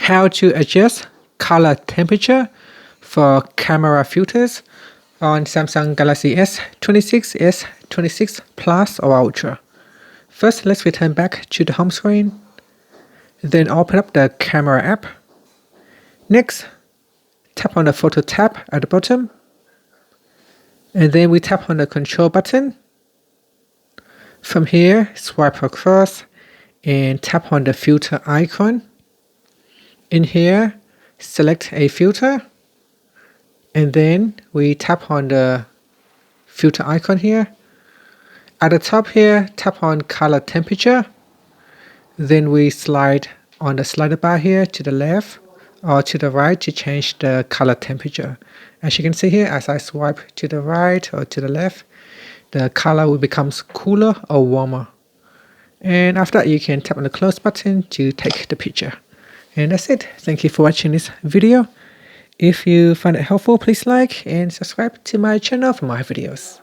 how to adjust color temperature for camera filters on Samsung Galaxy S26, S26 Plus or Ultra. First, let's return back to the home screen. Then open up the camera app. Next, tap on the photo tab at the bottom. And then we tap on the control button. From here, swipe across and tap on the filter icon. In here, select a filter. And then we tap on the filter icon here. At the top here, tap on color temperature. Then we slide on the slider bar here to the left or to the right to change the color temperature. As you can see here, as I swipe to the right or to the left, the color will become cooler or warmer. And after that, you can tap on the close button to take the picture. And that's it. Thank you for watching this video. If you find it helpful, please like and subscribe to my channel for more videos.